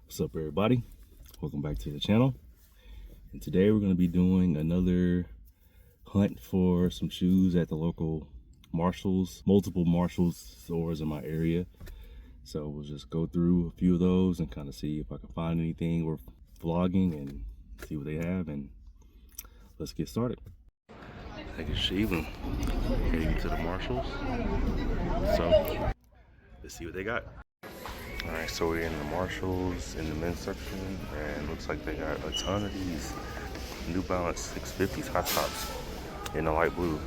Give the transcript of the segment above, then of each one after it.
What's up, everybody? Welcome back to the channel. And today we're going to be doing another hunt for some shoes at the local Marshalls, multiple Marshalls stores in my area. So we'll just go through a few of those and kind of see if I can find anything worth vlogging and see what they have. And let's get started. Thank you, Sheevan. Heading to the Marshalls. So let's see what they got. Alright, so we're in the Marshalls in the men's section, and looks like they got a ton of these New Balance 650s hot tops in the light blue.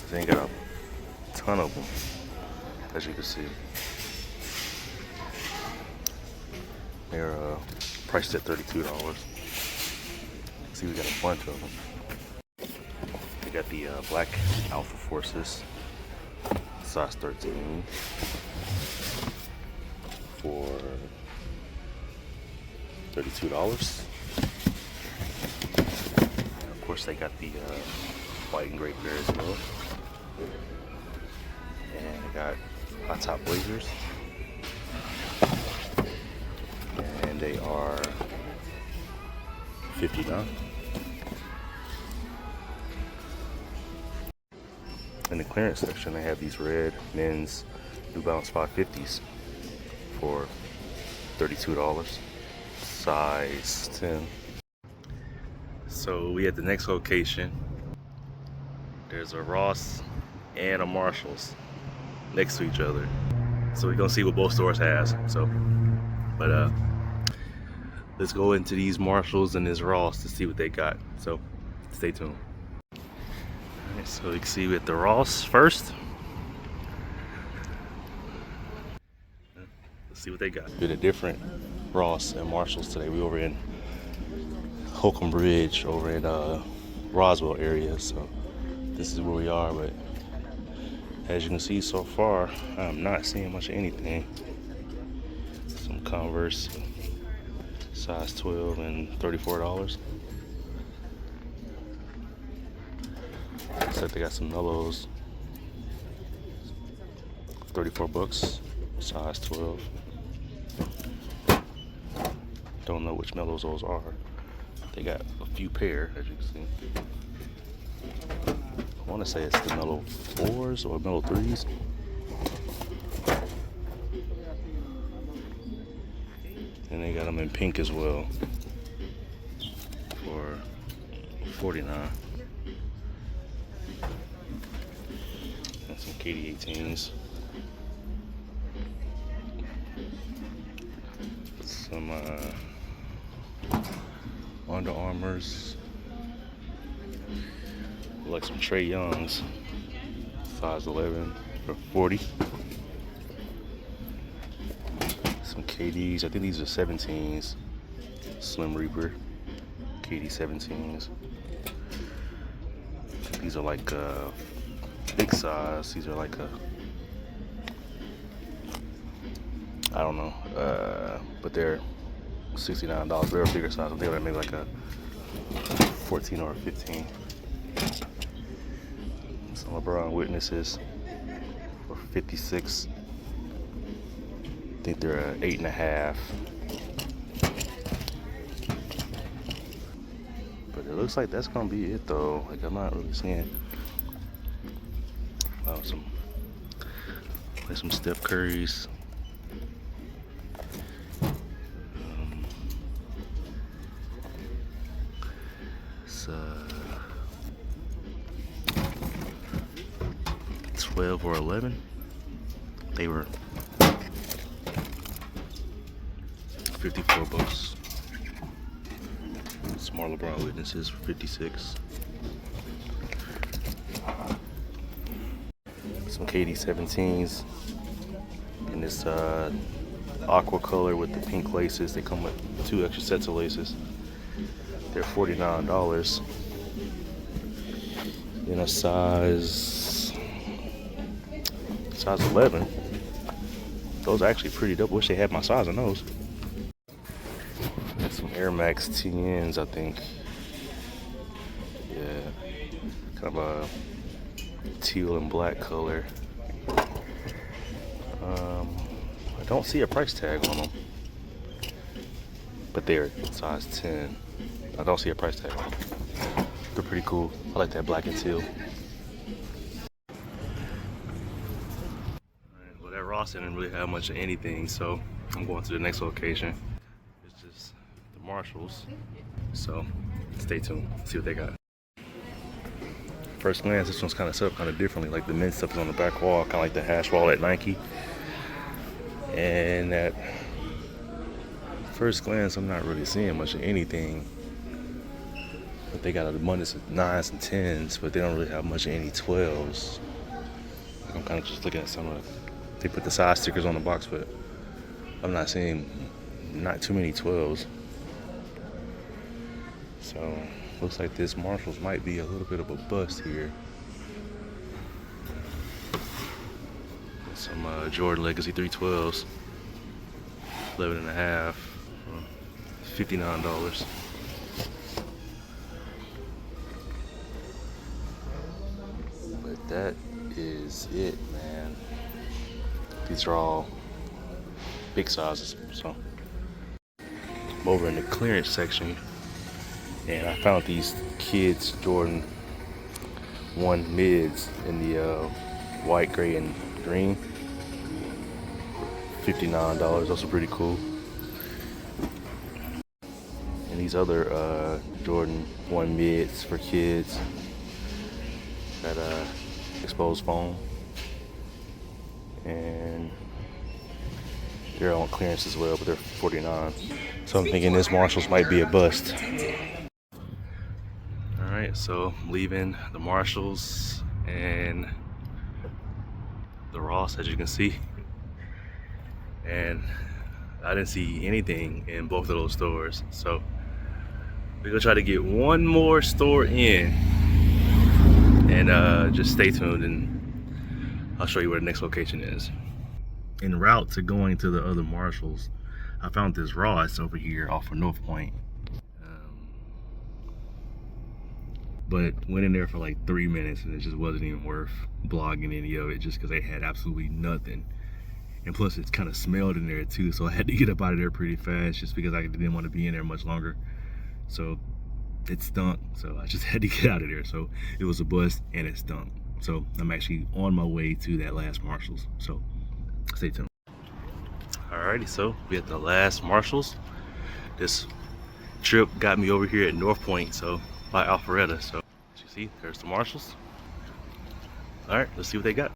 They ain't got a ton of them, as you can see. They're priced at $32. See, we got a bunch of them. They got the black Alpha Forces, size 13. For $32. Of course, they got the white and gray pair as well. And they got hot top blazers. And they are $59. In the clearance section, they have these red men's New Balance 550s. For $32, size 10. So we at the next location. There's a Ross and a Marshalls next to each other. So we're gonna see what both stores has. But let's go into these Marshalls and this Ross to see what they got. So stay tuned. All right, so we can see with the Ross first. See what they got. Did a different Ross and Marshalls today. We over in Holcomb Bridge over in Roswell area, so this is where we are. But as you can see so far, I'm not seeing much of anything. Some Converse size 12 and $34. Looks like they got some Mellows, $34, size 12. Don't know which Mellows those are. They got a few pair, as you can see. I want to say it's the Mellow 4s or Mellow 3s. And they got them in pink as well for $49. And some KD18s. Some Under Armours, like some Trey Youngs, size 11 for $40. Some KDs, I think these are 17s, Slim Reaper, KD 17s. These are like big size. These are like I don't know, but they're $69. They're a bigger size. I think they're maybe like a 14 or a 15. Some LeBron Witnesses for $56. I think they're 8.5. But it looks like that's gonna be it though. Like, I'm not really seeing some Steph Curry's. It's 12 or 11. They were $54. Small LeBron Witnesses for $56. Some KD 17s in this aqua color with the pink laces. They come with 2 extra sets of laces. They're $49. In a size 11. Those are actually pretty dope. Wish they had my size on those. Got some Air Max TNs, I think. Yeah, kind of a teal and black color. I don't see a price tag on them. but they're size 10. I don't see a price tag. They're pretty cool. I like that black and teal. Alright, well, that Ross didn't really have much of anything, so I'm going to the next location. It's just the Marshalls. So stay tuned, see what they got. First glance, this one's kind of set up kind of differently. Like the men's stuff is on the back wall, kind of like the hash wall at Nike. And at first glance, I'm not really seeing much of anything. But they got abundance of 9s and 10s, but they don't really have much of any 12s. Like I'm kind of just looking at some of the, they put the size stickers on the box, but I'm not seeing not too many 12s. So looks like this Marshalls might be a little bit of a bust here. Some Jordan Legacy 312s, 11 and a half, $59. But that is it, man. These are all big sizes. So I'm over in the clearance section, and I found these kids Jordan 1 mids in the white, gray, and green. $59. Those are pretty cool. And these other Jordan 1 mids for kids, got exposed foam, and they're on clearance as well, but they're $49. So I'm thinking this Marshalls might be a bust. All right, so I'm leaving the Marshalls and the Ross, as you can see, and I didn't see anything in both of those stores. So we're gonna try to get one more store in, and just stay tuned, and I'll show you where the next location is. En route to going to the other Marshalls, I found this Ross over here off of North Point. But went in there for like 3 minutes, and it just wasn't even worth blogging any of it, just because they had absolutely nothing. And plus it kind of smelled in there too, so I had to get up out of there pretty fast just because I didn't want to be in there much longer. So it stunk, so I just had to get out of there. So it was a bust and it stunk. So I'm actually on my way to that last Marshalls, so stay tuned. Alrighty, so we at the last Marshalls. This trip got me over here at North Point, so by Alpharetta. So as you see, there's the Marshalls. All right, let's see what they got.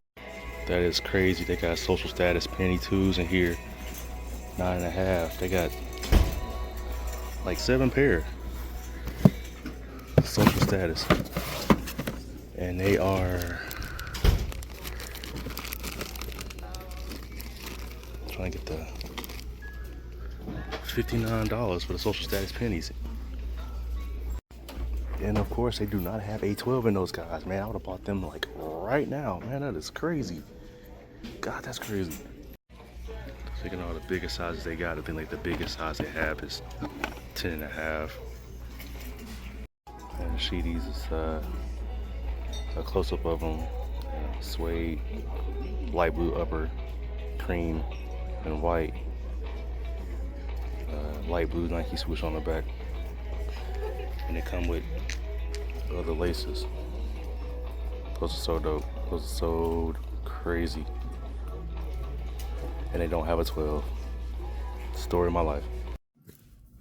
That is crazy. They got social status penny twos in here, 9.5. They got like 7 pair social status, and they are trying to get the $59 for the social status pennies. And of course, they do not have a 12 in those guys, man. I would have bought them like right now, man. That is crazy. God, that's crazy. Taking all the biggest sizes they got, I think like the biggest size they have is 10 and a half. And the Sheeties is a close-up of them. Suede, light blue upper, cream, and white. Light blue Nike swoosh on the back. And they come with other laces. Those are so dope. Those are so crazy. And they don't have a 12. Story of my life.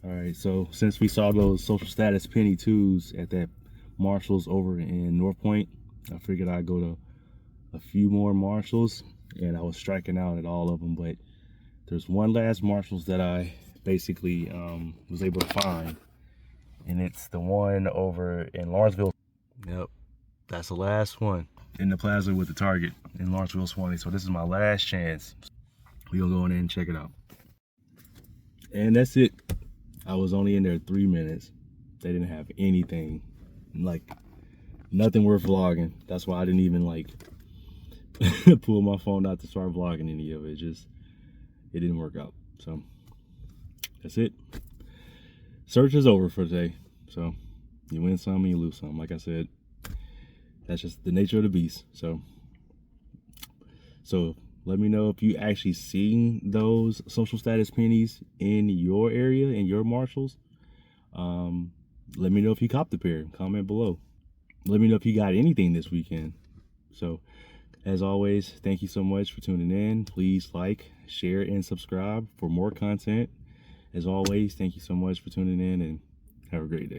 All right, so since we saw those social status penny twos at that Marshalls over in North Point, I figured I'd go to a few more Marshalls, and I was striking out at all of them, but there's one last Marshalls that I basically was able to find, and it's the one over in Lawrenceville. Yep, that's the last one in the plaza with the Target in Lawrenceville, Swanee. So this is my last chance. We're gonna go in there and check it out. And that's it. I was only in there 3 minutes. They didn't have anything, like nothing worth vlogging. That's why I didn't even like pull my phone out to start vlogging any of it. It didn't work out. So that's it. Search is over for today. So you win some and you lose some. Like I said, that's just the nature of the beast. So Let me know if you actually seen those social status pennies in your area, in your Marshalls. Let me know if you copped a pair. Comment below. Let me know if you got anything this weekend. So, as always, thank you so much for tuning in. Please like, share, and subscribe for more content. As always, thank you so much for tuning in, and have a great day.